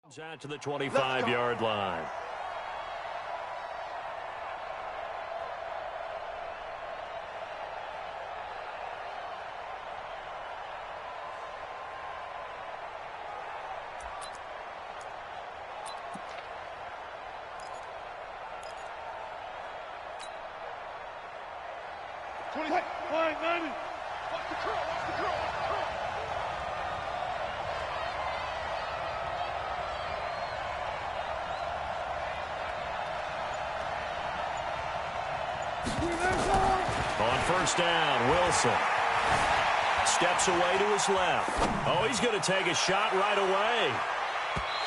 Out to the 25-yard line. On first down, Wilson steps away to his left. Oh, he's going to take a shot right away.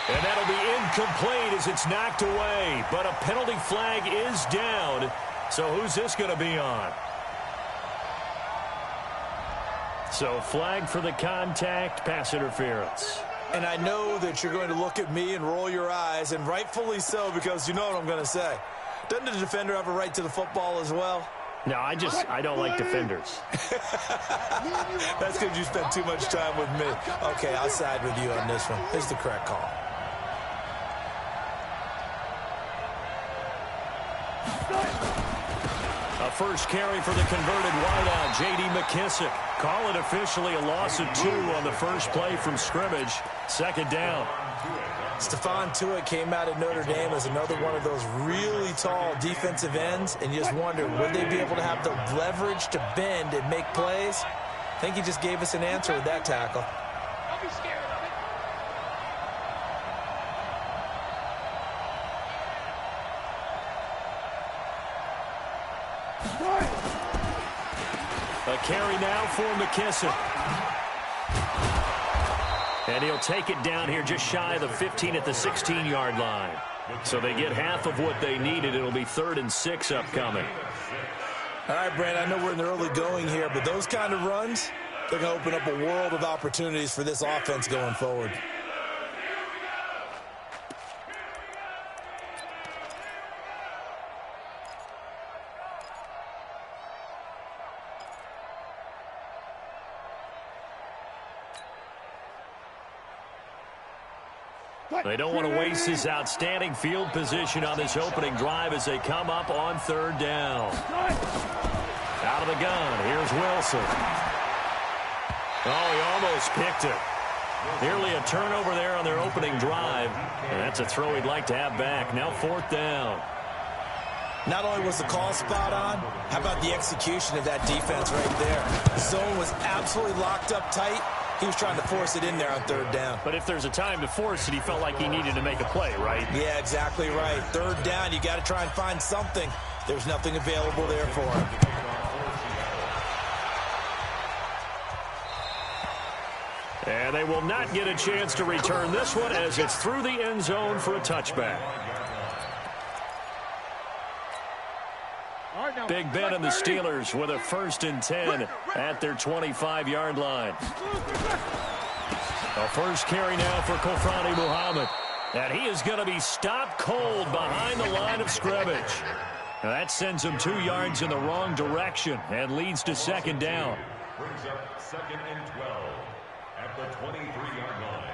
And that'll be incomplete as it's knocked away. But a penalty flag is down. So who's this going to be on? So flag for the contact, pass interference. And I know that you're going to look at me and roll your eyes, and rightfully so, because you know what I'm going to say. Doesn't the defender have a right to the football as well? No, I don't like defenders. That's because you spent too much time with me. Okay, I'll side with you on this one. Here's the correct call. A first carry for the converted wideout, J.D. McKissick. Call it officially a loss of 2 on the first play from scrimmage. Second down. Stephon Tuitt came out of Notre Dame as another one of those really tall defensive ends, and you just wonder, would they be able to have the leverage to bend and make plays? I think he just gave us an answer with that tackle. Don't be scared of it. A carry now for McKissick. And he'll take it down here just shy of the 15 at the 16-yard line. So they get half of what they needed. It'll be 3rd and 6 upcoming. All right, Brandon, I know we're in the early going here, but those kind of runs, they're going to open up a world of opportunities for this offense going forward. They don't want to waste this outstanding field position on this opening drive as they come up on 3rd down. Out of the gun, here's Wilson. Oh, he almost picked it. Nearly a turnover there on their opening drive. And that's a throw he'd like to have back. Now 4th down. Not only was the call spot on, how about the execution of that defense right there? The zone was absolutely locked up tight. He was trying to force it in there on 3rd down. But if there's a time to force it, he felt like he needed to make a play, right? Yeah, exactly right. 3rd down, you got to try and find something. There's nothing available there for him. And they will not get a chance to return this one as it's through the end zone for a touchback. Big Ben and the Steelers with a 1st and 10 at their 25-yard line. A first carry now for Kofrani Muhammad. And he is going to be stopped cold behind the line of scrimmage. Now that sends him 2 yards in the wrong direction and leads to 2nd down. Brings up 2nd and 12 at the 23-yard line.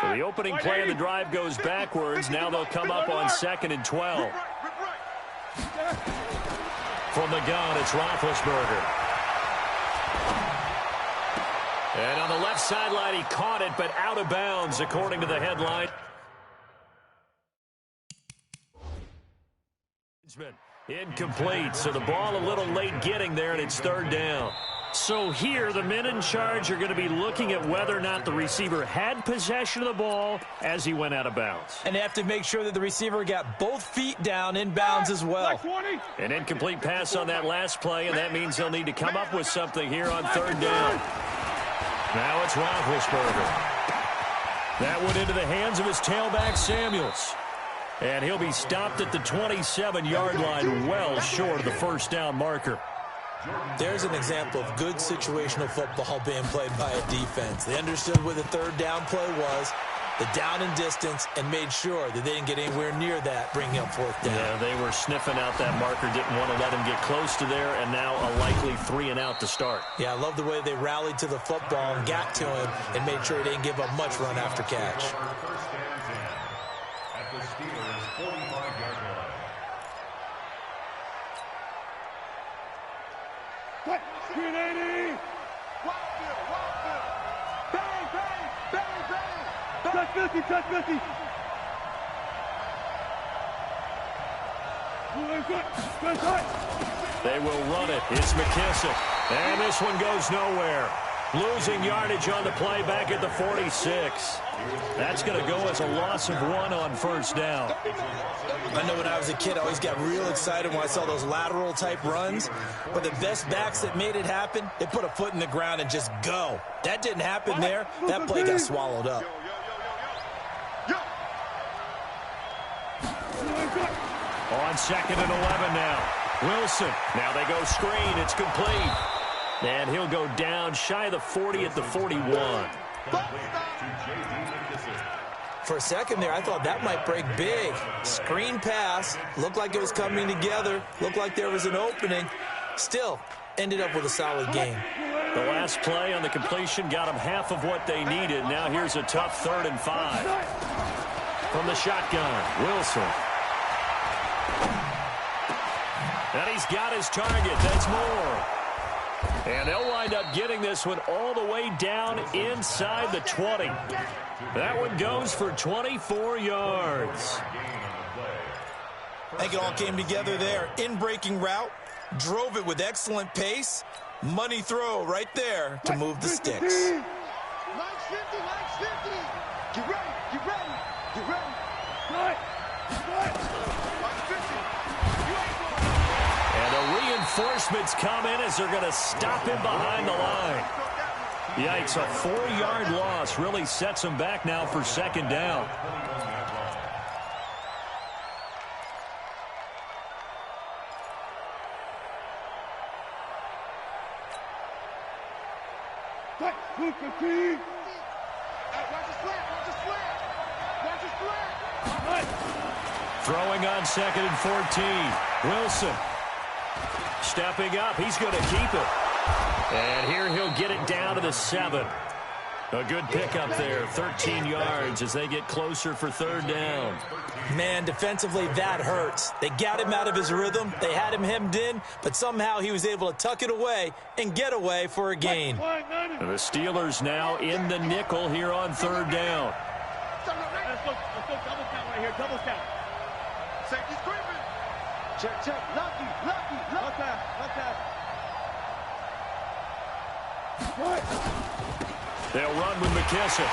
So the opening play of the drive goes backwards. Now they'll come up on 2nd and 12. From the gun, it's Roethlisberger. And on the left sideline, he caught it, but out of bounds, according to the headline. Incomplete, so the ball a little late getting there, and it's 3rd down. So here, the men in charge are going to be looking at whether or not the receiver had possession of the ball as he went out of bounds. And they have to make sure that the receiver got both feet down in bounds as well. An incomplete pass on that last play, and that means they'll need to come up with something here on 3rd down. Now it's Roethlisberger. That went into the hands of his tailback, Samuels. And he'll be stopped at the 27-yard line, well short of the 1st down marker. There's an example of good situational football being played by a defense. They understood where the 3rd down play was. the down and distance and made sure that they didn't get anywhere near that, bringing up fourth down. Yeah, they were sniffing out that marker, didn't want to let him get close to there, and now a likely 3-and-out to start. Yeah, I love the way they rallied to the football and got to him and made sure he didn't give up much run after catch. At the Steelers' 45-yard line. What? 380! Bang, bang, bang, bang! Touch 50, touch 50! They will run it. It's McKissick. And this one goes nowhere. Losing yardage on the play back at the 46. That's going to go as a loss of 1 on first down. I know when I was a kid, I always got real excited when I saw those lateral-type runs. But the best backs that made it happen, they put a foot in the ground and just go. That didn't happen there. That play got swallowed up. On 2nd and 11 now. Wilson. Now they go screen. It's complete. And he'll go down shy of the 40 at the 41. For a second there, I thought that might break big. Screen pass. Looked like it was coming together. Looked like there was an opening. Still, ended up with a solid game. The last play on the completion got them half of what they needed. Now here's a tough 3rd and 5. From the shotgun, Wilson. And he's got his target. That's Moore. And they'll wind up getting this one all the way down inside the 20. That one goes for 24 yards. I think it all came together there. In-breaking route. Drove it with excellent pace. Money throw right there to move the sticks. Line 50, line 50. Get ready, get ready, get ready. Right, right. Line 50. And the reinforcements come in as they're going to stop him behind the line. Yikes, a 4-yard loss really sets him back now for 2nd down. Watch his flat, watch his flat. Watch his flat. Throwing on 2nd and 14. Wilson. Stepping up. He's going to keep it. And here he'll get it down to the 7. A good pickup there. 13 yards as they get closer for 3rd down. Man, defensively, that hurts. They got him out of his rhythm. They had him hemmed in, but somehow he was able to tuck it away and get away for a gain. The Steelers now in the nickel here on 3rd down. Let's go double count right here, double count. Safety's creeping. Check, check. Lucky. They'll run with McKissick.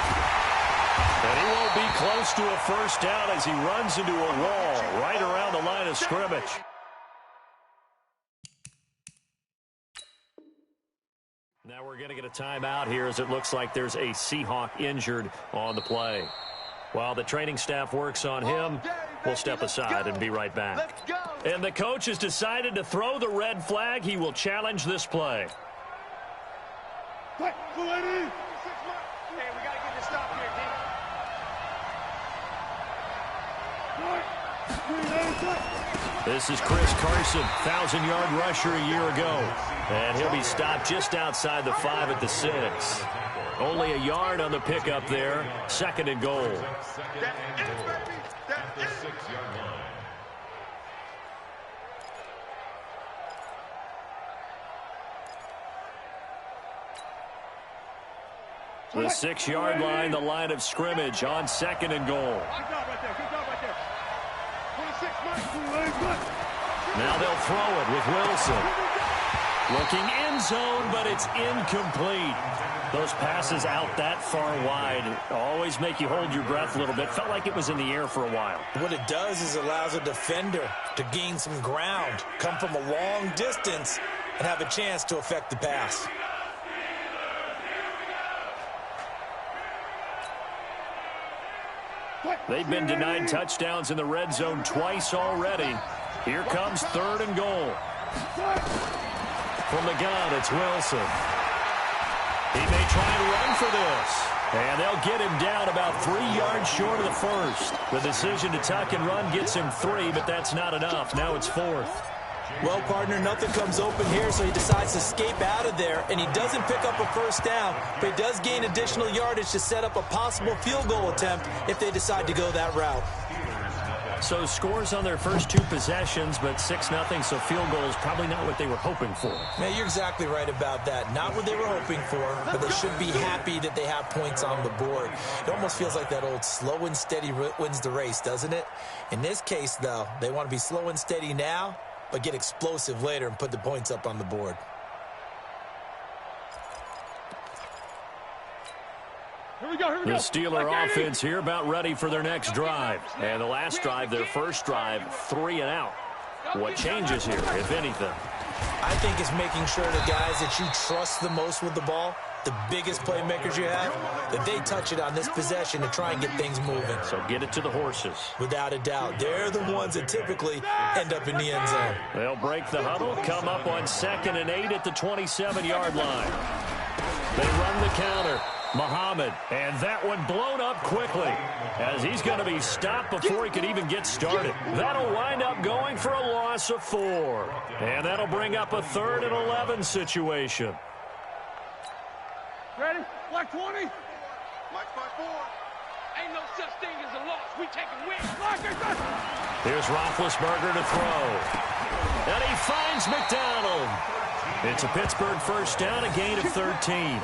And he won't be close to a first down as he runs into a wall right around the line of scrimmage. Now we're going to get a timeout here as it looks like there's a Seahawk injured on the play. While the training staff works on him, we'll step aside and be right back. And the coach has decided to throw the red flag. He will challenge this play. Hey, we got to get this stop here, D. This is Chris Carson, 1,000-yard rusher a year ago. And he'll be stopped just outside the 5 at the 6. Only a yard on the pickup there. 2nd and goal. At the 6-yard line. The 6-yard line, the line of scrimmage on 2nd and goal. Good job right there. Good job right there. 26, Now they'll throw it with Wilson. Looking end zone, but it's incomplete. Those passes out that far wide always make you hold your breath a little bit. Felt like it was in the air for a while. What it does is it allows a defender to gain some ground, come from a long distance, and have a chance to affect the pass. They've been denied touchdowns in the red zone twice already. Here comes 3rd and goal. From the gun, it's Wilson. He may try and run for this. And they'll get him down about 3 yards short of the first. The decision to tuck and run gets him 3, but that's not enough. Now it's 4th. Well, partner, nothing comes open here, so he decides to escape out of there, and he doesn't pick up a first down, but he does gain additional yardage to set up a possible field goal attempt if they decide to go that route. So scores on their first 2 possessions, but 6-0, so field goal is probably not what they were hoping for. Man, you're exactly right about that. Not what they were hoping for, but they should be happy that they have points on the board. It almost feels like that old slow and steady wins the race, doesn't it? In this case, though, they want to be slow and steady now, but get explosive later and put the points up on the board. Here we go. The Steeler offense here about ready for their next drive. And the last drive, their first drive, 3 and out. What changes here, if anything? I think it's making sure the guys that you trust the most with the ball, the biggest playmakers you have, that they touch it on this possession to try and get things moving. So get it to the horses. Without a doubt. They're the ones that typically end up in the end zone. They'll break the huddle, come up on 2nd and 8 at the 27-yard line. They run the counter. Muhammad, and that one blown up quickly as he's going to be stopped before he could even get started. That'll wind up going for a loss of 4. And that'll bring up a 3rd and 11 situation. Ready? Black 20. Black 5-4. Ain't no such thing as a loss. We taking wins. Here's Roethlisberger to throw. And he finds McDonald. It's a Pittsburgh first down, a gain of 13.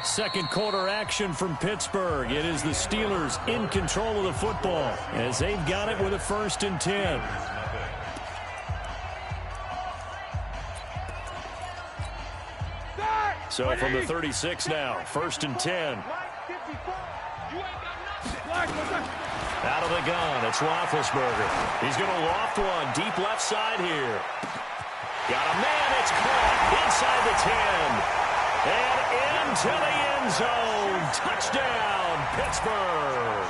Second quarter action from Pittsburgh. It is the Steelers in control of the football as they've got it with a 1st and 10. So from the 36 now, 1st and 10. Out of the gun, it's Roethlisberger. He's going to loft one deep left side here. Got a man, it's caught inside the 10. And into the end zone. Touchdown, Pittsburgh.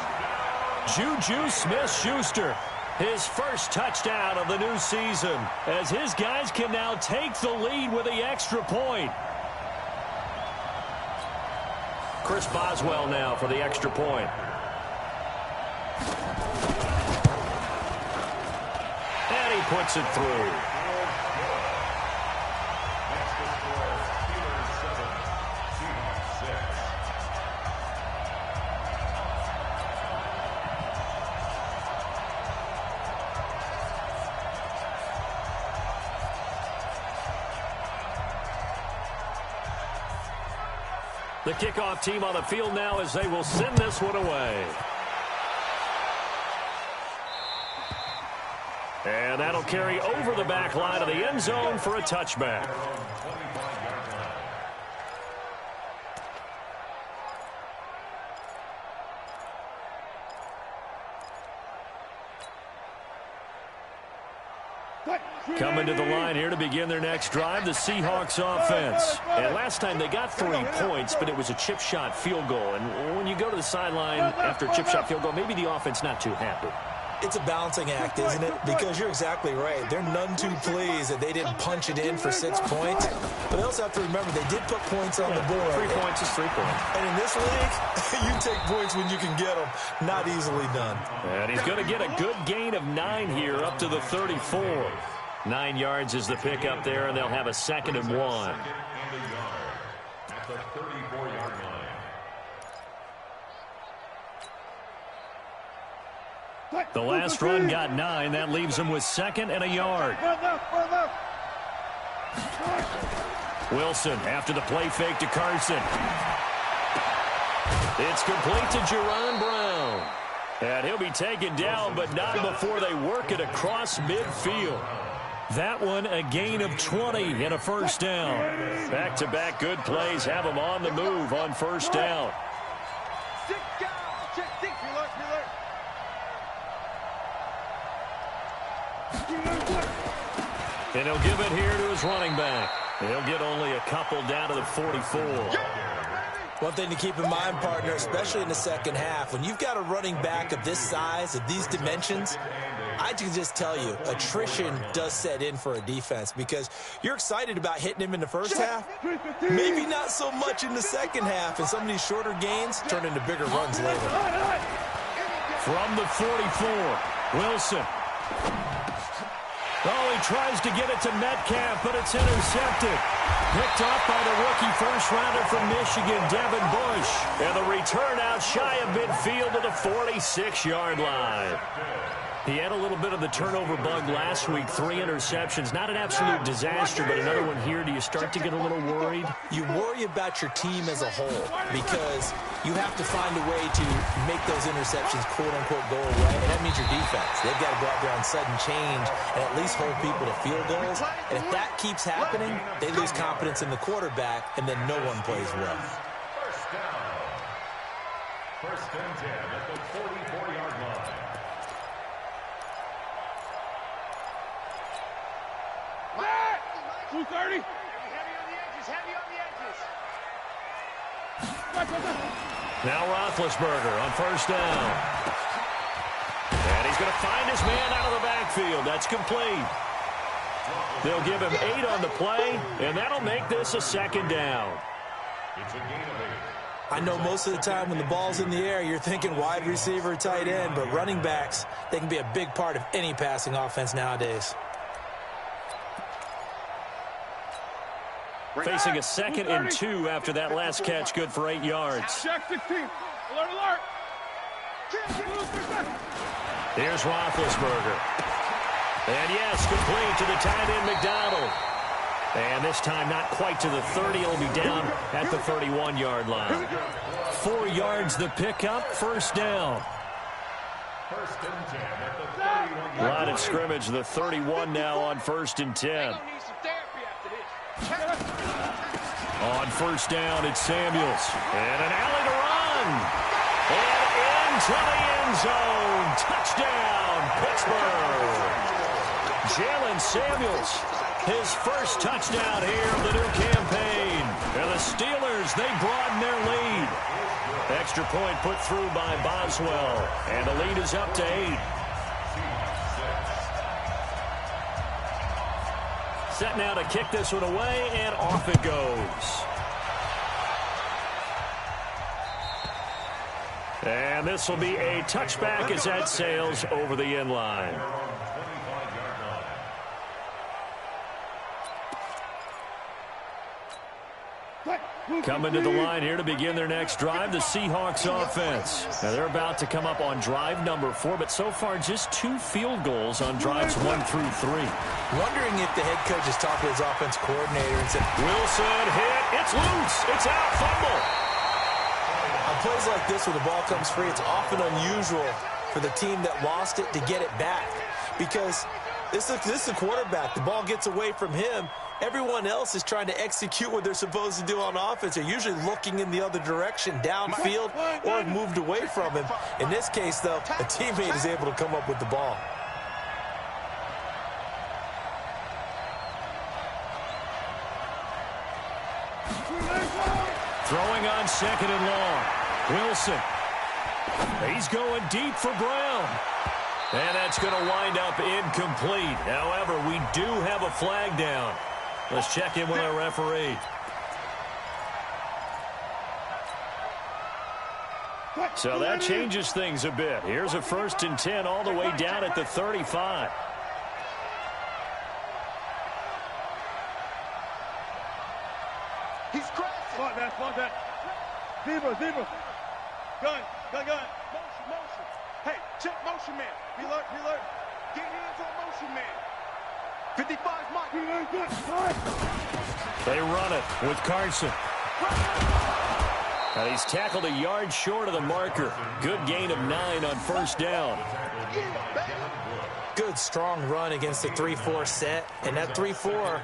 Juju Smith-Schuster, his first touchdown of the new season, as his guys can now take the lead with the extra point. Chris Boswell now for the extra point. And he puts it through. The kickoff team on the field now as they will send this one away. And that'll carry over the back line of the end zone for a touchback. Coming to the line here to begin their next drive, the Seahawks offense. And last time they got 3 points, but it was a chip shot field goal. And when you go to the sideline after a chip shot field goal, maybe the offense not too happy. It's a balancing act, isn't it? Because you're exactly right. They're none too pleased that they didn't punch it in for 6 points. But they also have to remember they did put points on the board. 3 points is 3 points. And in this league, you take points when you can get them. Not easily done. And he's going to get a good gain of 9 here up to the 34. 9 yards is the pickup there, and they'll have a 2nd and 1. At the 34-yard line. The last run got 9. That leaves him with 2nd and a yard. Wilson after the play fake to Carson. It's complete to Jerron Brown. And he'll be taken down, but not before they work it across midfield. That one a gain of 20 and a first down. Back-to-back good plays have them on the move on first down. And he'll give it here to his running back. He'll get only a couple down to the 44. One thing to keep in mind, partner, especially in the second half, when you've got a running back of this size, of these dimensions, I can just tell you, attrition does set in for a defense because you're excited about hitting him in the first half. Maybe not so much in the second half, and some of these shorter gains turn into bigger runs later. From the 44, Wilson. Oh, he tries to get it to Metcalf, but it's intercepted. Picked off by the rookie first-rounder from Michigan, Devin Bush. And the return out shy of midfield to the 46-yard line. He had a little bit of the turnover bug last week, 3 interceptions. Not an absolute disaster, but another one here. Do you start to get a little worried? You worry about your team as a whole because you have to find a way to make those interceptions, quote-unquote, go away, and that means your defense. They've got to go out there on sudden change and at least hold people to field goals. And if that keeps happening, they lose confidence in the quarterback, and then no one plays well. First down. First and 10 at the 44-yard line. What? 230. Heavy on the edges. Heavy on the edges. Now Roethlisberger on first down. And he's going to find his man out of the backfield. That's complete. They'll give him 8 on the play, and that'll make this a second down. It's a gain of 8. I know most of the time when the ball's in the air, you're thinking wide receiver, tight end, but running backs, they can be a big part of any passing offense nowadays. Facing a 2nd and 2 after that last catch, good for 8 yards. Check 16. Alert, alert. Here's Roethlisberger. And yes, complete to the tight end, McDonald. And this time not quite to the 30. It'll be down at the 31-yard line. 4 yards the pickup, first down. First and 10 at the 31-yard line. Line of scrimmage, the 31 now on first and 10. On first down, it's Samuels. And an alley to run. And into the end zone. Touchdown, Pittsburgh. Jalen Samuels, his first touchdown here of the new campaign. And the Steelers, they broaden their lead. Extra point put through by Boswell. And the lead is up to 8. Set now to kick this one away, and off it goes. And this will be a touchback as that sails over the end line. Coming to the line here to begin their next drive, the Seahawks offense. Now they're about to come up on drive number 4, but so far just 2 field goals on drives 1 through 3. Wondering if the head coach has talked to his offense coordinator and said, Wilson hit, it's loose, it's out, fumble. on plays like this where the ball comes free, it's often unusual for the team that lost it to get it back because this is a quarterback. The ball gets away from him. Everyone else is trying to execute what they're supposed to do on offense. They're usually looking in the other direction, downfield, or moved away from him. In this case, though, a teammate is able to come up with the ball. Throwing on 2nd and long. Wilson. He's going deep for Brown. And that's going to wind up incomplete. However, we do have a flag down. Let's check in with our referee. So that changes things a bit. Here's a 1st and 10 all the way down at the 35. He's crashing. Spot that. Zebra. Gun. Motion. Hey, check motion man. Be alert. Get hands on motion man. 55 Mike. They run it with Carson. And he's tackled a yard short of the marker. Good gain of 9 on first down. Good, strong run against the 3-4 set. And that 3-4,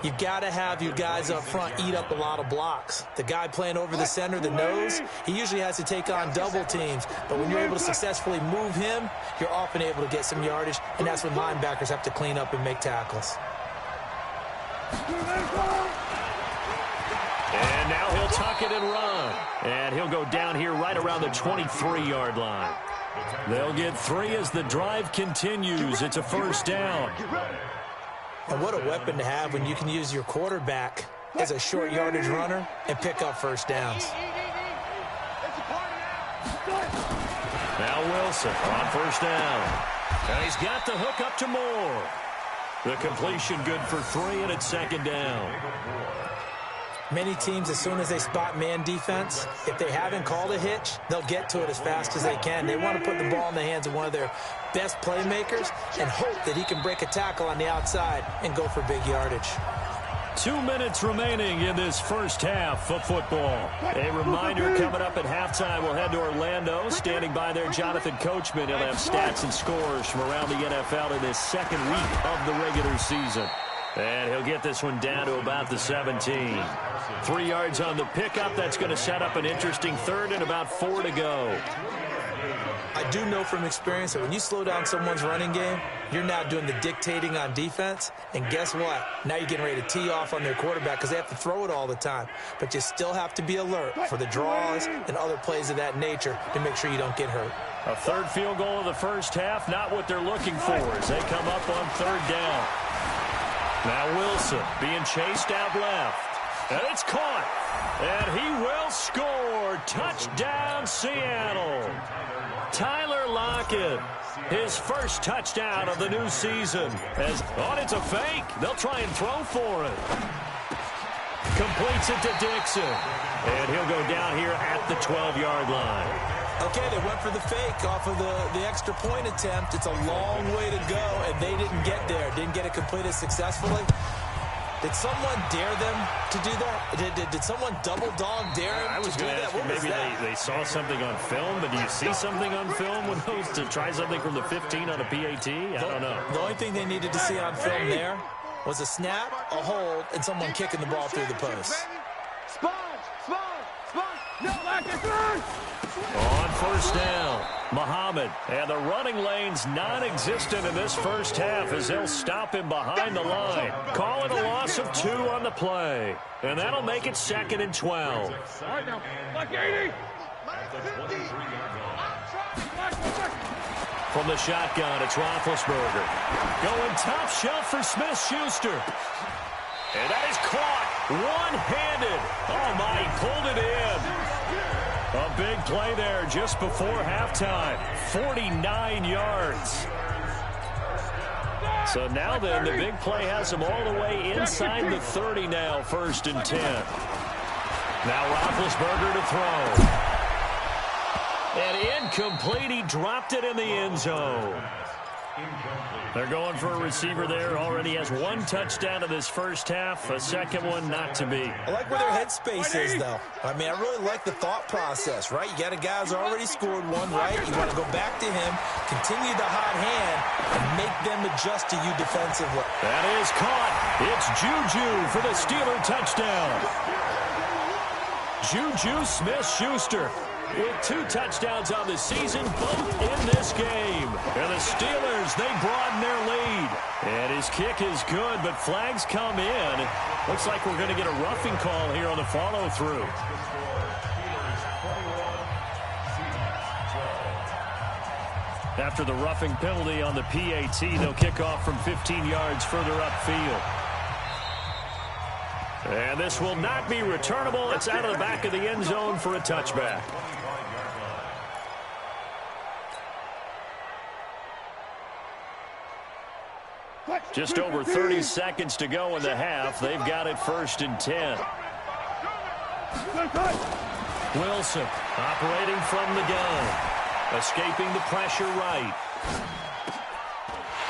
you've got to have your guys up front eat up a lot of blocks. The guy playing over the center, the nose, he usually has to take on double teams. But when you're able to successfully move him, you're often able to get some yardage. And that's when linebackers have to clean up and make tackles. And now he'll tuck it and run. And he'll go down here right around the 23-yard line. They'll get 3 as the drive continues. It's a first down. And what a weapon to have when you can use your quarterback as a short yardage runner and pick up first downs. Now Wilson on first down. And he's got the hook up to Moore. The completion good for 3, and it's second down. Many teams, as soon as they spot man defense, if they haven't called a hitch, they'll get to it as fast as they can. They want to put the ball in the hands of one of their best playmakers and hope that he can break a tackle on the outside and go for big yardage. 2 minutes remaining in this first half of football. A reminder, coming up at halftime, we'll head to Orlando. Standing by there, Jonathan Coachman. He'll have stats and scores from around the NFL in this second week of the regular season. And he'll get this one down to about the 17. 3 yards on the pickup. That's going to set up an interesting third and about 4 to go. I do know from experience that when you slow down someone's running game, you're now doing the dictating on defense. And guess what? Now you're getting ready to tee off on their quarterback because they have to throw it all the time. But you still have to be alert for the draws and other plays of that nature to make sure you don't get hurt. A third field goal of the first half, not what they're looking for as they come up on third down. Now Wilson being chased out left. And it's caught. And he will score. Touchdown, Seattle. Tyler Lockett, his first touchdown of the new season. It's a fake. They'll try and throw for it. Completes it to Dixon. And he'll go down here at the 12-yard line. Okay, they went for the fake off of the extra point attempt. It's a long way to go, and they didn't get there. Didn't get it completed successfully. Did someone dare them to do that? Did someone double dog dare them to do that? Maybe they saw something on film, but do you see something on film when those to try something from the 15 on a PAT? I don't know. The only thing they needed to see on film there was a snap, a hold, and someone kicking the ball through the post. On first down, Muhammad, and the running lane's non-existent in this first half as they'll stop him behind the line. Call it a loss of 2 on the play, and that'll make it 2nd and 12. From the shotgun, it's Roethlisberger. Going top shelf for Smith-Schuster. And that is caught one-handed. Oh, my, he pulled it in. A big play there just before halftime. 49 yards. So now then, the big play has him all the way inside the 30 now, 1st and 10. Now Roethlisberger to throw. And incomplete. He dropped it in the end zone. They're going for a receiver there. Already has 1 touchdown in this first half. A second one not to be. I like where their headspace is, though. I mean, I really like the thought process, right? You got a guy who's already scored 1, right? You want to go back to him, continue the hot hand, and make them adjust to you defensively. That is caught. It's Juju for the Steeler touchdown. Juju Smith-Schuster with 2 touchdowns on the season, both in this game. And the Steelers, they broaden their lead. And his kick is good, but flags come in. Looks like we're going to get a roughing call here on the follow-through. After the roughing penalty on the PAT, they'll kick off from 15 yards further upfield. And this will not be returnable. It's out of the back of the end zone for a touchback. Just over 30 seconds to go in the half. They've got it 1st and 10. Wilson operating from the gun. Escaping the pressure right.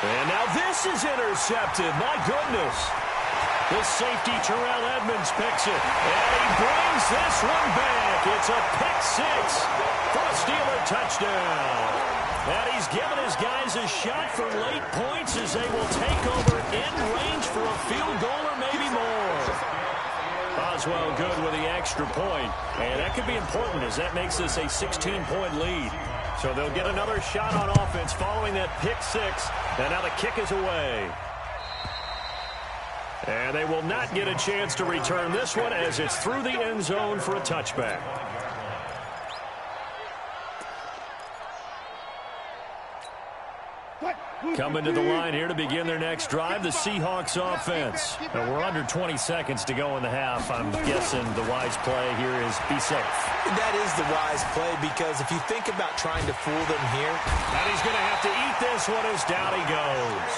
And now this is intercepted. My goodness. The safety, Terrell Edmonds, picks it. And he brings this one back. It's a pick 6 for a Steeler touchdown. And he's given his guys a shot for late points as they will take over in range for a field goal or maybe more. Boswell good with the extra point. And that could be important as that makes this a 16-point lead. So they'll get another shot on offense following that pick 6. And now the kick is away. And they will not get a chance to return this one as it's through the end zone for a touchback. Coming to the line here to begin their next drive, the Seahawks offense. Now we're under 20 seconds to go in the half. I'm guessing the wise play here is be safe. That is the wise play, because if you think about trying to fool them here. And he's going to have to eat this one as down he goes.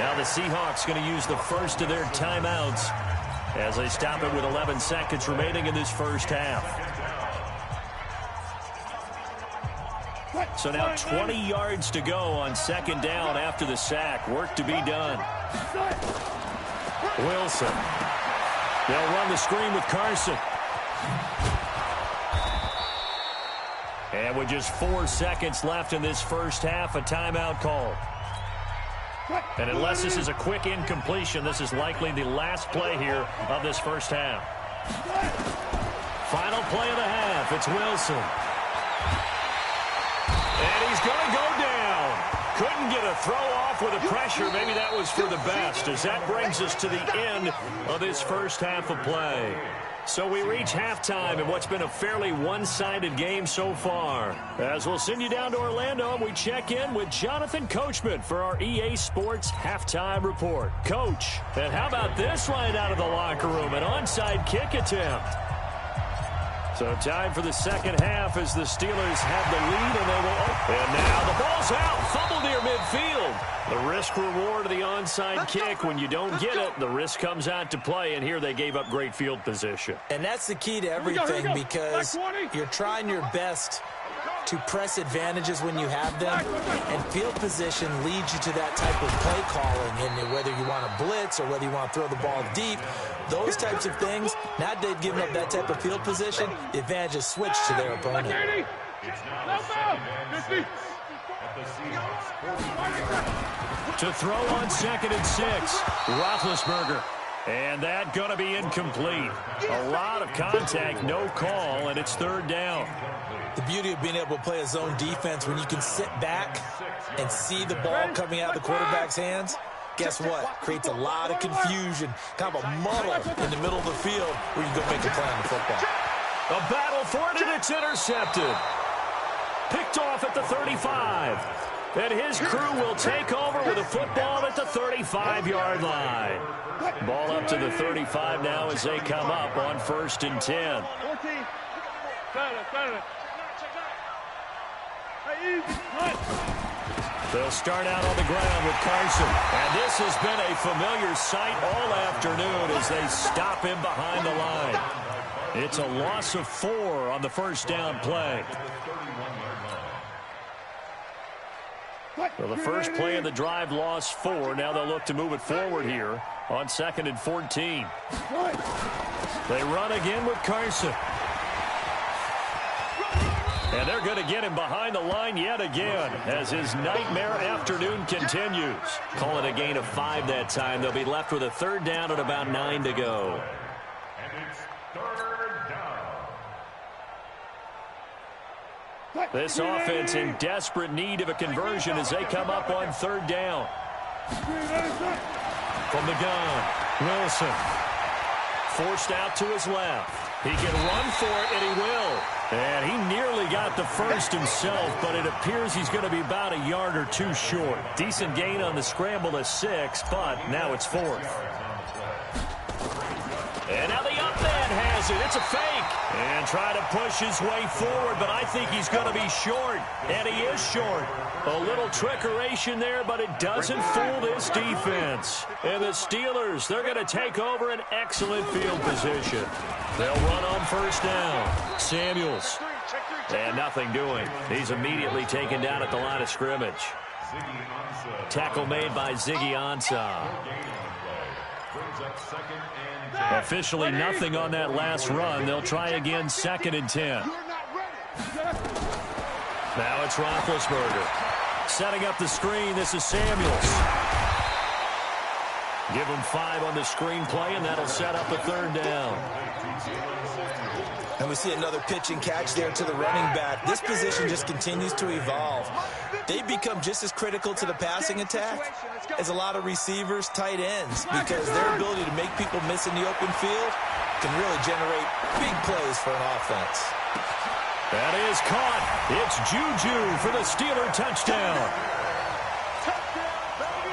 Now the Seahawks going to use the first of their timeouts as they stop it with 11 seconds remaining in this first half. So now 20 yards to go on second down after the sack. Work to be done. Wilson. They'll run the screen with Carson. And with just 4 seconds left in this first half, a timeout call. And unless this is a quick incompletion, this is likely the last play here of this first half. Final play of the half. It's Wilson. And he's going to go down. Couldn't get a throw off with the pressure. Maybe that was for the best, as that brings us to the end of this first half of play. So we reach halftime in what's been a fairly one-sided game so far. As we'll send you down to Orlando, and we check in with Jonathan Coachman for our EA Sports Halftime Report. Coach, and how about this right out of the locker room? An onside kick attempt. So time for the second half as the Steelers have the lead, and they will. And now the ball's out. Fumble near midfield. The risk-reward of the onside kick. When you don't get it, the risk comes out to play, and here they gave up great field position. And that's the key to everything, because you're trying your best to press advantages when you have them, and field position leads you to that type of play calling. And whether you want to blitz or whether you want to throw the ball deep, those types of things, now they've given up that type of field position, the advantage is switched to their opponent. To throw on 2nd and 6, Roethlisberger. And that going to be incomplete. A lot of contact, no call, and it's 3rd down. The beauty of being able to play a zone defense, when you can sit back and see the ball coming out of the quarterback's hands, guess what? Creates a lot of confusion, kind of a muddle in the middle of the field where you go make a play on the football. A battle for it, and it's intercepted. Picked off at the 35. And his crew will take over with a football at the 35-yard line. Ball up to the 35 now as they come up on 1st and 10. 14. They'll start out on the ground with Carson. And this has been a familiar sight all afternoon as they stop him behind the line. It's a loss of 4 on the first down play. Well, the first play of the drive lost 4. Now they'll look to move it forward here on 2nd and 14. They run again with Carson. And they're going to get him behind the line yet again as his nightmare afternoon continues. Call it a gain of 5 that time. They'll be left with a 3rd down and about 9 to go. And it's 3rd down. This offense in desperate need of a conversion as they come up on 3rd down. From the gun, Wilson. Forced out to his left. He can run for it, and he will. And he nearly got the first himself, but it appears he's going to be about a yard or 2 short. Decent gain on the scramble to 6, but now it's 4th. And now the up man has it. It's a fake. And try to push his way forward, but I think he's going to be short. And he is short. A little trickeration there, but it doesn't fool this defense. And the Steelers, they're going to take over an excellent field position. They'll run on 1st down. Samuels. And nothing doing. He's immediately taken down at the line of scrimmage. Tackle made by Ziggy Ansah. Officially nothing on that last run. They'll try again 2nd and 10. Now it's Roethlisberger. Setting up the screen, this is Samuels. Give him 5 on the screen play, and that'll set up a 3rd down. And we see another pitch and catch there to the running back. This position just continues to evolve. They become just as critical to the passing attack as a lot of receivers, tight ends, because their ability to make people miss in the open field can really generate big plays for an offense. That is caught. It's Juju for the Steeler touchdown.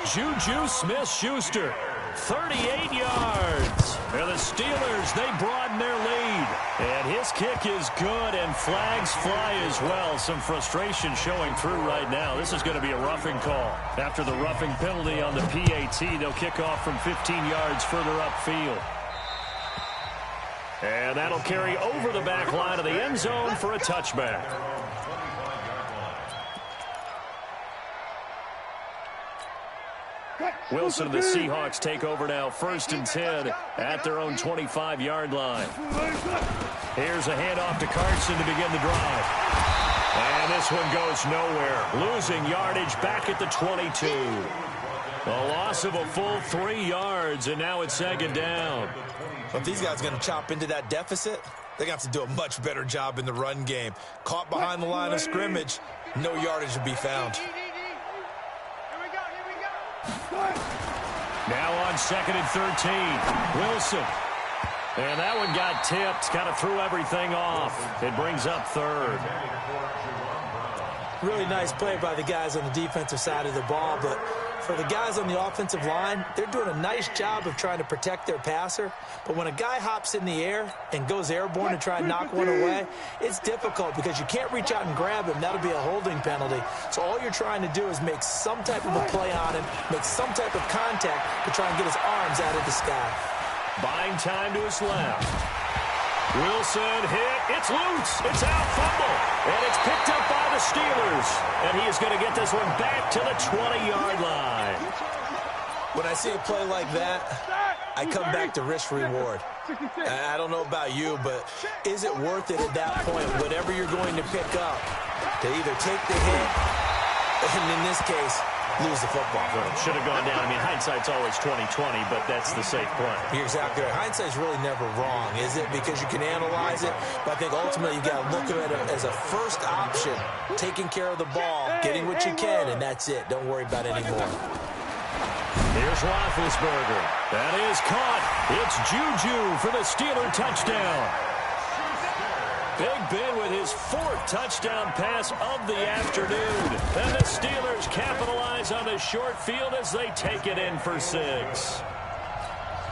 Juju Smith-Schuster, 38 yards. And the Steelers, they broaden their lead. And his kick is good, and flags fly as well. Some frustration showing through right now. This is going to be a roughing call. After the roughing penalty on the PAT, they'll kick off from 15 yards further upfield. And that'll carry over the back line of the end zone for a touchback. Wilson and the Seahawks take over now, 1st and 10 at their own 25-yard line. Here's a handoff to Carson to begin the drive. And this one goes nowhere. Losing yardage back at the 22. A loss of a full 3 yards, and now it's 2nd down. If these guys are going to chop into that deficit, they're going to have to do a much better job in the run game. Caught behind the line of scrimmage, no yardage to be found. Now on 2nd and 13, Wilson. And that one got tipped, kind of threw everything off. It brings up 3rd. Really nice play by the guys on the defensive side of the ball, but for the guys on the offensive line, they're doing a nice job of trying to protect their passer. But when a guy hops in the air and goes airborne to try and knock one away, it's difficult because you can't reach out and grab him. That'll be a holding penalty. So all you're trying to do is make some type of a play on him, make some type of contact to try and get his arms out of the sky. Buying time to his left. Wilson hit. It's loose. It's out, fumble. And it's picked up by the Steelers. And he is going to get this one back to the 20-yard line. When I see a play like that, I come back to risk-reward. I don't know about you, but is it worth it at that point, whatever you're going to pick up, to either take the hit, and in this case, lose the football? Should have gone down. I mean, hindsight's always 20/20, but that's the safe play. You're exactly right. Hindsight's really never wrong, is it? Because you can analyze it, but I think ultimately you got to look at it as a first option, taking care of the ball, getting what you can, and that's it. Don't worry about it anymore. Here's Roethlisberger. That is caught. It's Juju for the Steeler touchdown. Big Ben with his 4th touchdown pass of the afternoon. And the Steelers capitalize on the short field as they take it in for 6.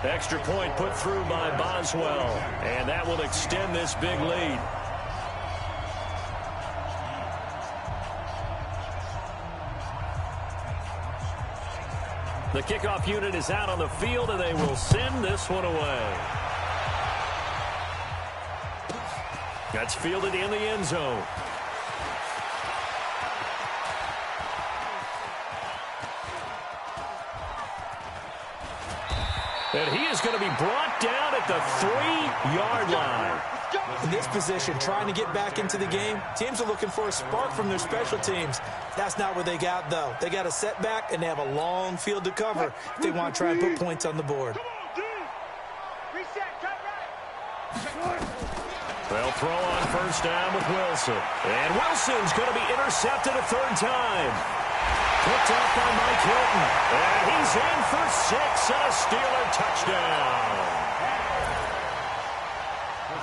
Extra point put through by Boswell. And that will extend this big lead. The kickoff unit is out on the field, and they will send this one away. That's fielded in the end zone. And he is going to be brought down at the 3-yard line. In this position, trying to get back into the game, teams are looking for a spark from their special teams. That's not what they got, though. They got a setback, and they have a long field to cover if they want to try and put points on the board. They'll throw on 1st down with Wilson. And Wilson's going to be intercepted a 3rd time. Picked up by Mike Hilton. And he's in for 6 and a Steeler touchdown.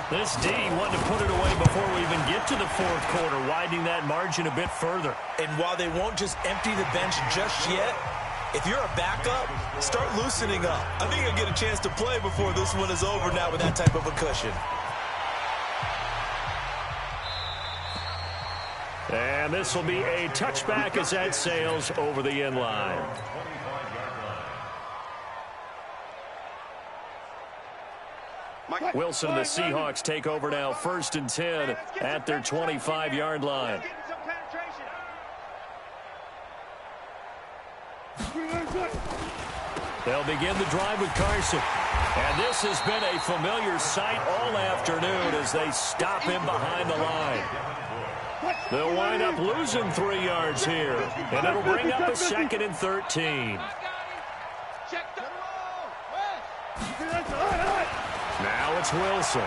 This D wanted to put it away before we even get to the 4th quarter, widening that margin a bit further. And while they won't just empty the bench just yet, if you're a backup, start loosening up. I think you'll get a chance to play before this one is over now with that type of a cushion. And this will be a touchback as that sails over the end line. Wilson and the Seahawks take over now, 1st and 10 at their 25-yard line. They'll begin the drive with Carson. And this has been a familiar sight all afternoon as they stop him behind the line. They'll wind up losing 3 yards here, and it'll bring up a 2nd and 13. Now it's Wilson.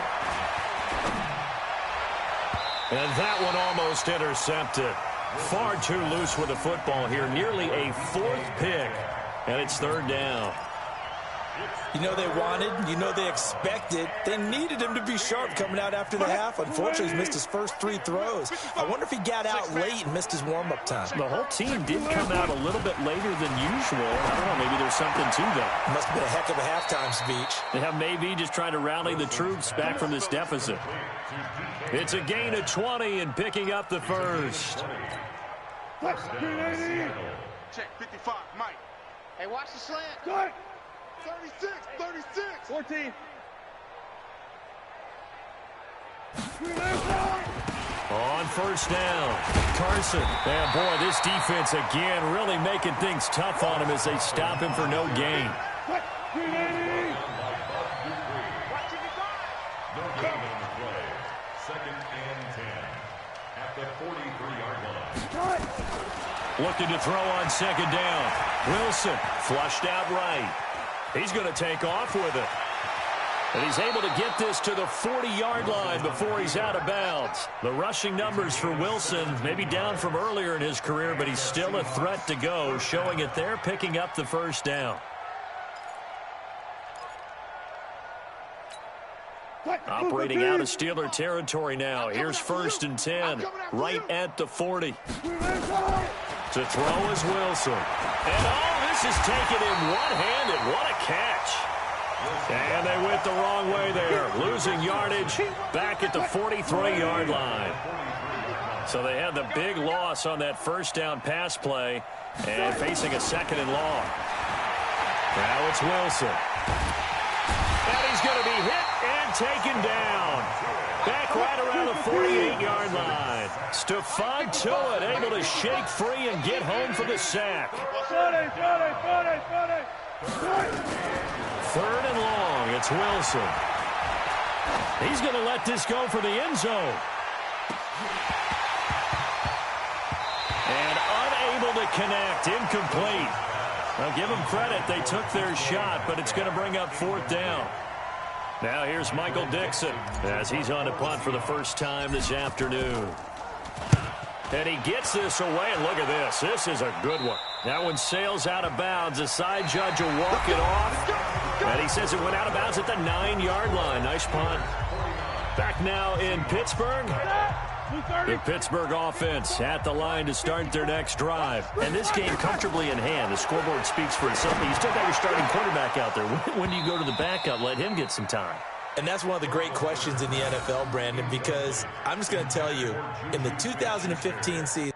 And that one almost intercepted. Far too loose with the football here. Nearly a 4th pick, and it's 3rd down. You know they wanted, you know they expected. They needed him to be sharp coming out after the half. Unfortunately, he's missed his first 3 throws. I wonder if he got out late and missed his warm-up time. The whole team did come out a little bit later than usual. I don't know, maybe there's something to that. Must have been a heck of a halftime speech. Yeah, maybe just trying to rally the troops back from this deficit. It's a gain of 20 and picking up the first. Check 55, Mike. Hey, watch the slant. Good. 36, 36. 14. On first down, Carson. And boy, this defense again really making things tough on him as they stop him for no gain. No gain on the play. 2nd and 10 at the 43-yard line. Looking to throw on 2nd down. Wilson flushed out right. He's going to take off with it. And he's able to get this to the 40-yard line before he's out of bounds. The rushing numbers for Wilson maybe down from earlier in his career, but he's still a threat to go, showing it there, picking up the first down. Operating out of Steeler territory now. Here's 1st and 10, right at the 40. To throw is Wilson. And this is taken in one-handed. What a catch. And they went the wrong way there. Losing yardage back at the 43-yard line. So they had the big loss on that first down pass play and facing a 2nd and long. Now it's Wilson. And he's going to be hit and taken down. Back right around the 48-yard line. Stephon Tuitt able to shake free and get home for the sack. 3rd and long. It's Wilson. He's going to let this go for the end zone. And unable to connect. Incomplete. I'll give them credit. They took their shot, but it's going to bring up 4th down. Now here's Michael Dixon as he's on to punt for the first time this afternoon. And he gets this away, and look at this. This is a good one. That one sails out of bounds. The side judge will walk it off. And he says it went out of bounds at the 9-yard line. Nice punt. Back now in Pittsburgh. The Pittsburgh offense at the line to start their next drive. And this game comfortably in hand. The scoreboard speaks for itself. But you still got your starting quarterback out there. When do you go to the backup? Let him get some time. And that's one of the great questions in the NFL, Brandon, because I'm just going to tell you, in the 2015 season,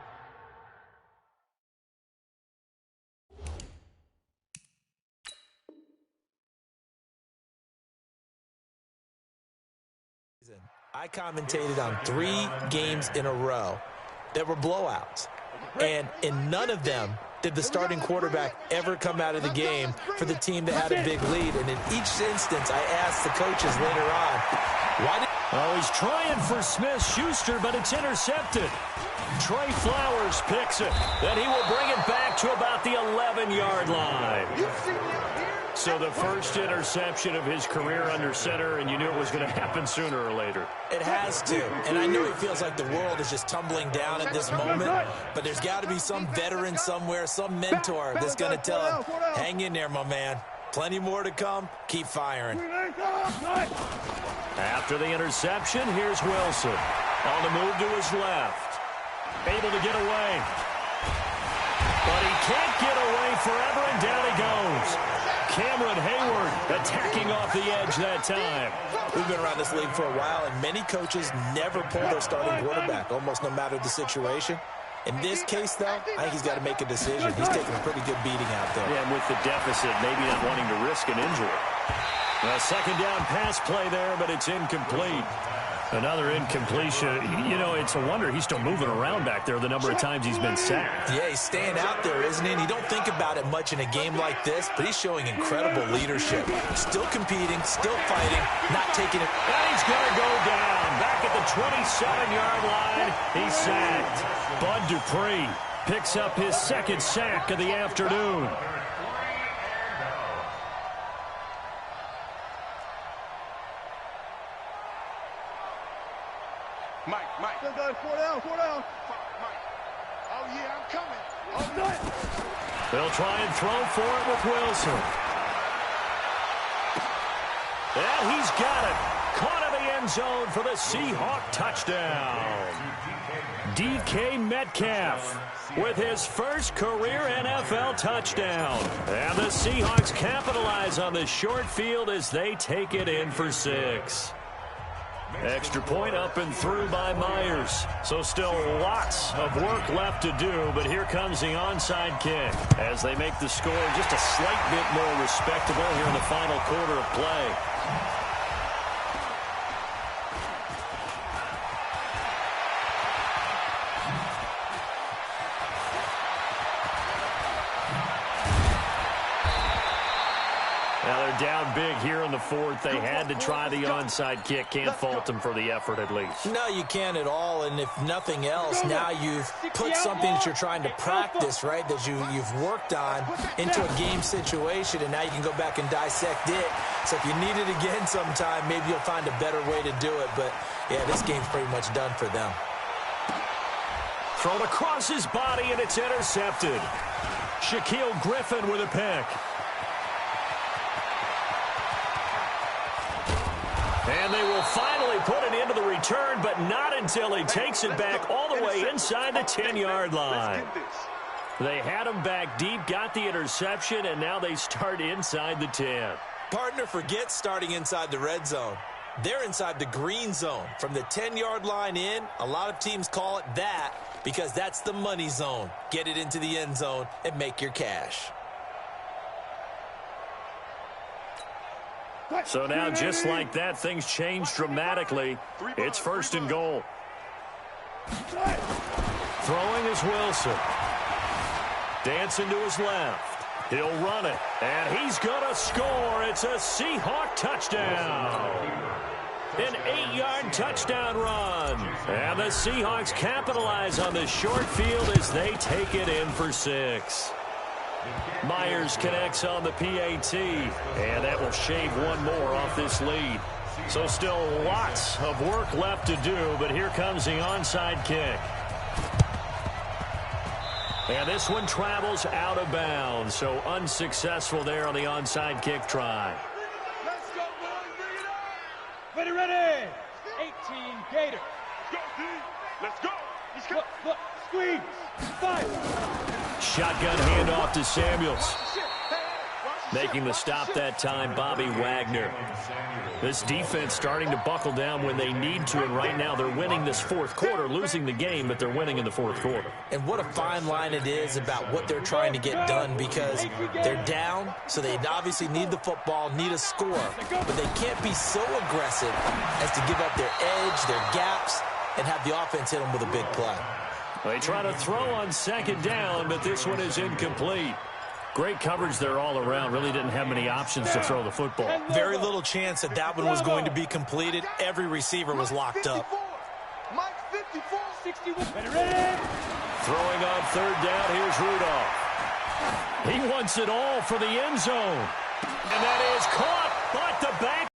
I commentated on 3 games in a row that were blowouts. And in none of them did the starting quarterback ever come out of the game for the team that had a big lead. And in each instance, I asked the coaches later on, why did... Oh, he's trying for Smith-Schuster, but it's intercepted. Trey Flowers picks it. Then he will bring it back to about the 11-yard line. So the first interception of his career under center, and you knew it was going to happen sooner or later. It has to. And I know it feels like the world is just tumbling down at this moment, but there's got to be some veteran somewhere, some mentor that's going to tell him, hang in there, my man. Plenty more to come. Keep firing. After the interception, here's Wilson. On the move to his left. Able to get away. But he can't get away forever, and down he goes. Cameron Hayward attacking off the edge that time. We've been around this league for a while, and many coaches never pull their starting quarterback, almost no matter the situation. In this case, though, I think he's got to make a decision. He's taking a pretty good beating out there. Yeah, and with the deficit, maybe not wanting to risk an injury. A 2nd down pass play there, but it's incomplete. Another incompletion. You know, it's a wonder he's still moving around back there the number of times he's been sacked. Yeah, he's staying out there, isn't he? And you don't think about it much in a game like this, but he's showing incredible leadership. Still competing, still fighting, not taking it. And he's going to go down. Back at the 27-yard line, he's sacked. Bud Dupree picks up his 2nd sack of the afternoon. Mike. Still got 4 down. Mike. Oh, yeah, I'm coming. Oh, They'll try and throw for it with Wilson. And he's got it. Caught in the end zone for the Seahawk touchdown. DK Metcalf with his first career NFL touchdown. And the Seahawks capitalize on the short field as they take it in for 6. Extra point up and through by Myers. So still lots of work left to do, but here comes the onside kick as they make the score just a slight bit more respectable here in the final quarter of play. Down big here in the fourth. They had to try the onside kick. Can't fault them for the effort at least. No, you can't at all. And if nothing else, now you've put something that you're trying to practice, right, that you've worked on into a game situation, and now you can go back and dissect it. So if you need it again sometime, maybe you'll find a better way to do it. But, yeah, this game's pretty much done for them. Thrown across his body, and it's intercepted. Shaquille Griffin with a pick. And they will finally put it into the return, but not until he takes it back all the way inside the 10-yard line. They had him back deep, got the interception, and now they start inside the 10. Partner, forget starting inside the red zone. They're inside the green zone. From the 10-yard line in, a lot of teams call it that because that's the money zone. Get it into the end zone and make your cash. So now, just like that, things change dramatically. It's 1st and goal. Throwing is Wilson. Dancing to his left. He'll run it, and he's going to score. It's a Seahawk touchdown. An 8-yard touchdown run. And the Seahawks capitalize on the short field as they take it in for 6. Myers connects on the PAT, and that will shave one more off this lead. So still lots of work left to do, but here comes the onside kick. And this one travels out of bounds, so unsuccessful there on the onside kick try. Let's go, boys. Bring it up. Ready. 18 Gators. Go, D. Let's go. Look. Squeeze. Fire. Shotgun handoff to Samuels. Making the stop that time, Bobby Wagner. This defense starting to buckle down when they need to, and right now they're winning this fourth quarter, losing the game, but they're winning in the fourth quarter. And what a fine line it is about what they're trying to get done, because they're down, so they obviously need the football, need a score, but they can't be so aggressive as to give up their edge, their gaps, and have the offense hit them with a big play. They try to throw on 2nd down, but this one is incomplete. Great coverage there all around. Really didn't have many options to throw the football. Very little chance that that one was going to be completed. Every receiver was locked up. Mike 54, 61. Throwing on 3rd down, here's Rudolph. He wants it all for the end zone. And that is caught, but the back.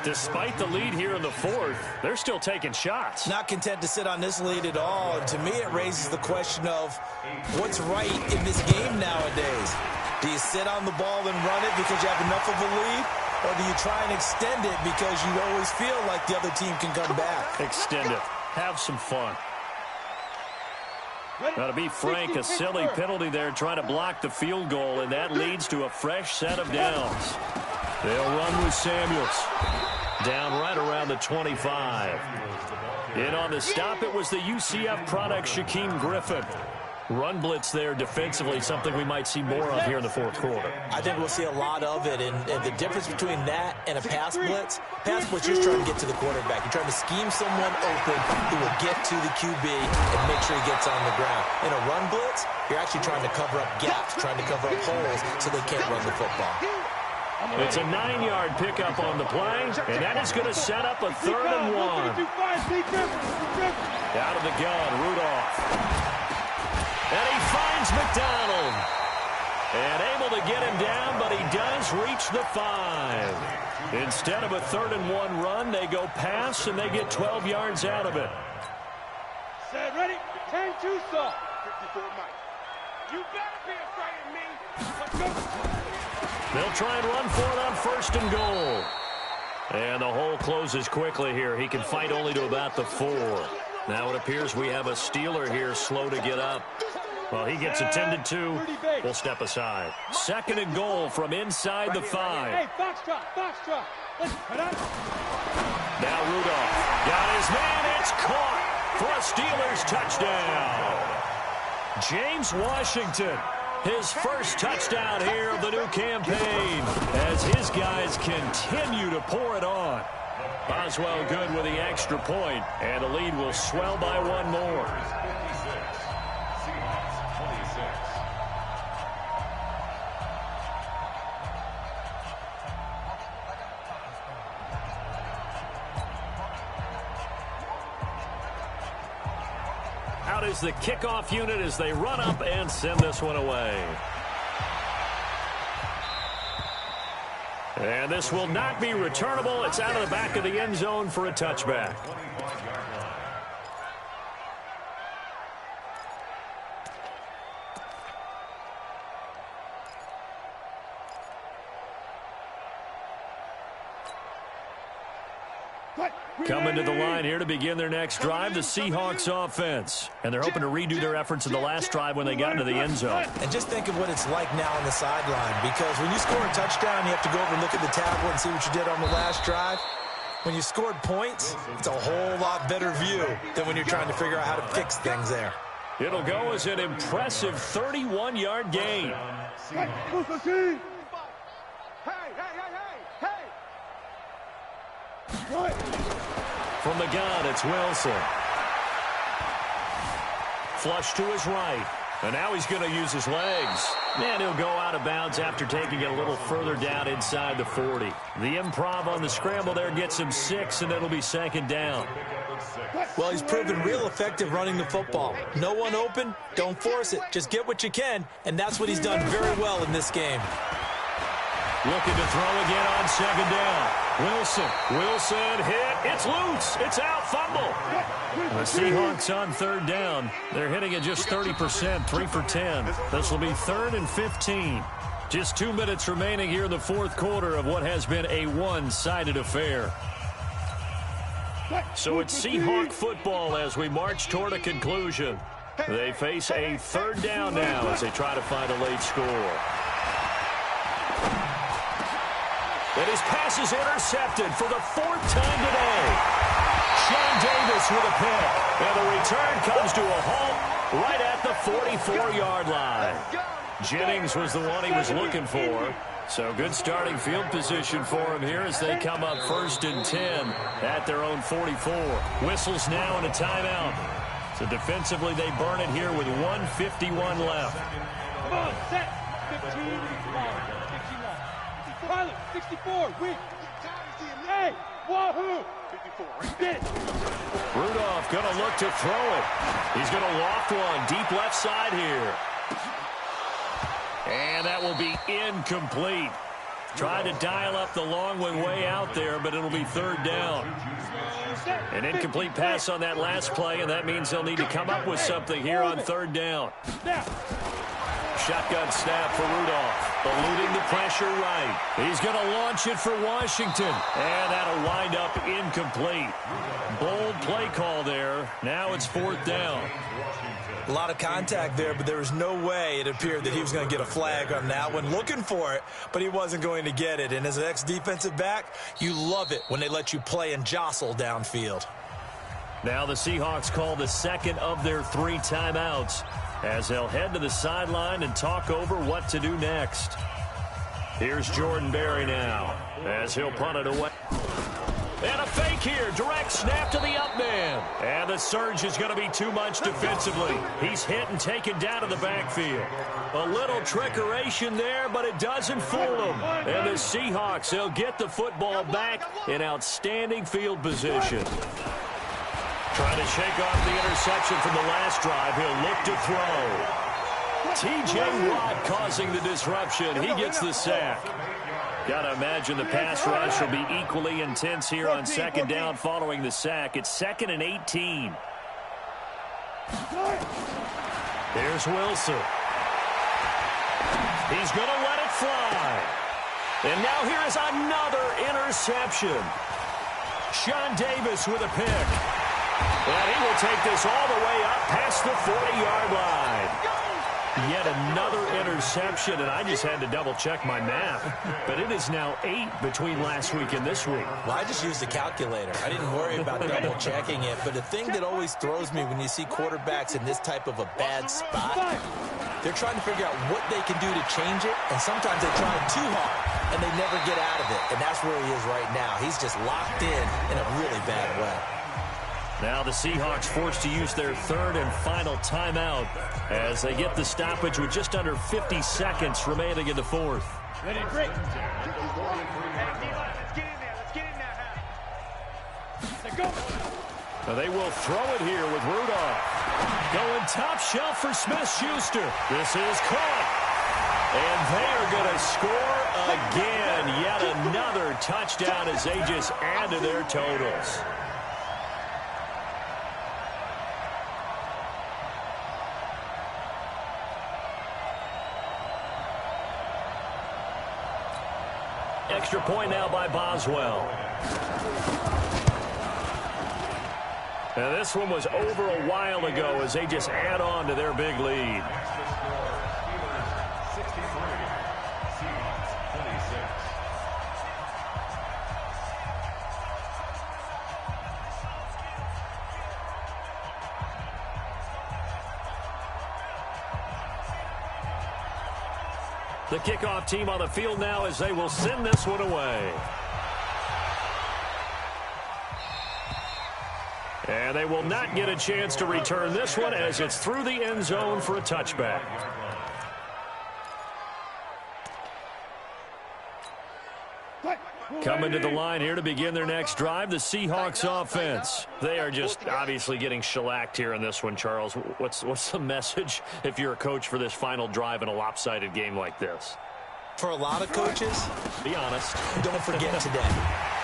Despite the lead here in the fourth, they're still taking shots. Not content to sit on this lead at all. And to me, it raises the question of what's right in this game nowadays. Do you sit on the ball and run it because you have enough of a lead? Or do you try and extend it because you always feel like the other team can come back? Extend it. Have some fun. Now, to be frank, a silly penalty there trying to block the field goal, and that leads to a fresh set of downs. They'll run with Samuels. Down right around the 25. In on the stop, it was the UCF product, Shaquille Griffin. Run blitz there defensively, something we might see more of here in the fourth quarter. I think we'll see a lot of it, and the difference between that and a pass blitz you're trying to get to the quarterback. You're trying to scheme someone open who will get to the QB and make sure he gets on the ground. In a run blitz, you're actually trying to cover up gaps, trying to cover up holes so they can't run the football. It's a 9-yard pickup on the play, and that is going to set up a 3rd and 1. Out of the gun, Rudolph. And he finds McDonald. And able to get him down, but he does reach the 5. Instead of a 3rd and 1 run, they go pass, and they get 12 yards out of it. Set, ready, 10-2 stop. 54 Mike. You better be afraid of me. Let's go. They'll try and run for it on 1st and goal. And the hole closes quickly here. He can fight only to about the 4. Now it appears we have a Steeler here slow to get up. Well, he gets attended to. We'll step aside. 2nd and goal from inside the 5. Hey, foxtrot, foxtrot. Now Rudolph got his man. It's caught for a Steelers touchdown. James Washington, his first touchdown here of the new campaign as his guys continue to pour it on. Boswell good with the extra point, and the lead will swell by 1 more. Out is the kickoff unit as they run up and send this one away. And this will not be returnable. It's out of the back of the end zone for a touchback. Coming to the line here to begin their next drive, the Seahawks offense. And they're hoping to redo their efforts in the last drive when they got into the end zone. And just think of what it's like now on the sideline, because when you score a touchdown, you have to go over and look at the tablet and see what you did on the last drive. When you scored points, it's a whole lot better view than when you're trying to figure out how to fix things there. It'll go as an impressive 31-yard gain. Hey, hey, hey, hey. From the gun, it's Wilson. Flush to his right. And now he's going to use his legs. And he'll go out of bounds after taking it a little further down inside the 40. The improv on the scramble there gets him 6, and it'll be 2nd down. Well, he's proven real effective running the football. No one open, don't force it. Just get what you can, and that's what he's done very well in this game. Looking to throw again on 2nd down. Wilson hit. It's loose. It's out. Fumble. The Seahawks on 3rd down. They're hitting at just 30%, 3 for 10. This will be 3rd and 15. Just 2 minutes remaining here in the 4th quarter of what has been a one-sided affair. So it's Seahawk football as we march toward a conclusion. They face a 3rd down now as they try to find a late score. And his pass is intercepted for the 4th time today. Sean Davis with a pick. And the return comes to a halt right at the 44-yard line. Jennings was the one he was looking for. So good starting field position for him here as they come up 1st and 10 at their own 44. Whistles now and a timeout. So defensively they burn it here with 1:51 left. Come on, set. 15, 59. 64, win. Hey, wahoo. 54, get it. Rudolph going to look to throw it. He's going to loft one deep left side here. And that will be incomplete. Tried to dial up the long one way out there, but it'll be 3rd down. An incomplete pass on that last play, and that means they'll need to come up with something here on 3rd down. Shotgun snap for Rudolph. Eluding the pressure right. He's going to launch it for Washington. And that'll wind up incomplete. Bold play call there. Now it's 4th down. A lot of contact there, but there was no way it appeared that he was going to get a flag on that one. Looking for it, but he wasn't going to get it. And as an ex-defensive back, you love it when they let you play and jostle downfield. Now the Seahawks call the 2nd of their 3 timeouts as they'll head to the sideline and talk over what to do next. Here's Jordan Berry now as he'll punt it away. And a fake here. Direct snap to the up man. And the surge is going to be too much defensively. He's hit and taken down to the backfield. A little trickeration there, but it doesn't fool them. And the Seahawks, they'll get the football back in outstanding field position. Trying to shake off the interception from the last drive. He'll look to throw. T.J. Watt causing the disruption. He gets the sack. Got to imagine the pass rush will be equally intense here on 2nd down following the sack. It's 2nd and 18. Here's Wilson. He's going to let it fly. And now here is another interception. Sean Davis with a pick. And he will take this all the way up past the 40-yard line. Yet another interception, and I just had to double-check my math. But it is now 8 between last week and this week. Well, I just used a calculator. I didn't worry about double-checking it. But the thing that always throws me when you see quarterbacks in this type of a bad spot, they're trying to figure out what they can do to change it, and sometimes they try too hard, and they never get out of it. And that's where he is right now. He's just locked in a really bad way. Now the Seahawks forced to use their third and final timeout as they get the stoppage with just under 50 seconds remaining in the fourth. Ready, break. Let's get in there. Let's get in there. Let's go. Now they will throw it here with Rudolph. Going top shelf for Smith-Schuster. This is caught. And they are going to score again. Yet another touchdown as they just add to their totals. Extra point now by Boswell. And this one was over a while ago as they just add on to their big lead. The kickoff team on the field now as they will send this one away. And they will not get a chance to return this one as it's through the end zone for a touchback. Coming to the line here to begin their next drive, the Seahawks offense. They are just obviously getting shellacked here in this one, Charles. What's the message if you're a coach for this final drive in a lopsided game like this? For a lot of coaches, be honest. Don't forget today.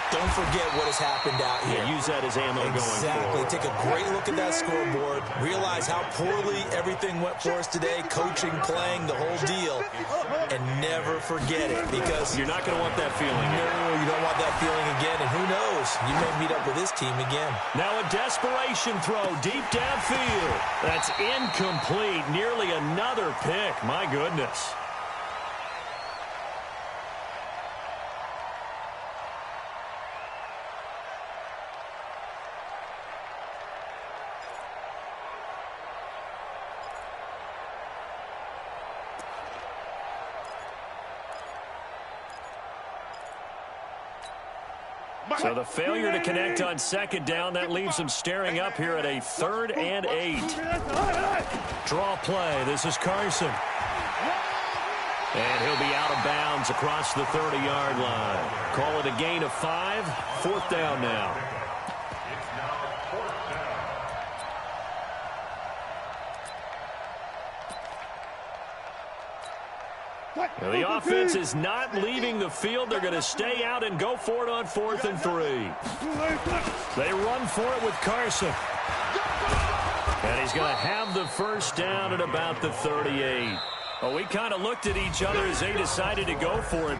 Don't forget what has happened out here. Yeah, use that as ammo going forward. Exactly. Take a great look at that scoreboard. Realize how poorly everything went for us today. Coaching, playing, the whole deal. And never forget it because you're not going to want that feeling. No, you don't want that feeling again. And who knows? You may meet up with this team again. Now a desperation throw deep downfield. That's incomplete. Nearly another pick. My goodness. So the failure to connect on second down, that leaves them staring up here at a 3rd and 8. Draw play. This is Carson. And he'll be out of bounds across the 30-yard line. Call it a gain of 5. 4th down now. Now the offense is not leaving the field. They're going to stay out and go for it on 4th and 3. They run for it with Carson. And he's going to have the first down at about the 38. Well, we kind of looked at each other as they decided to go for it.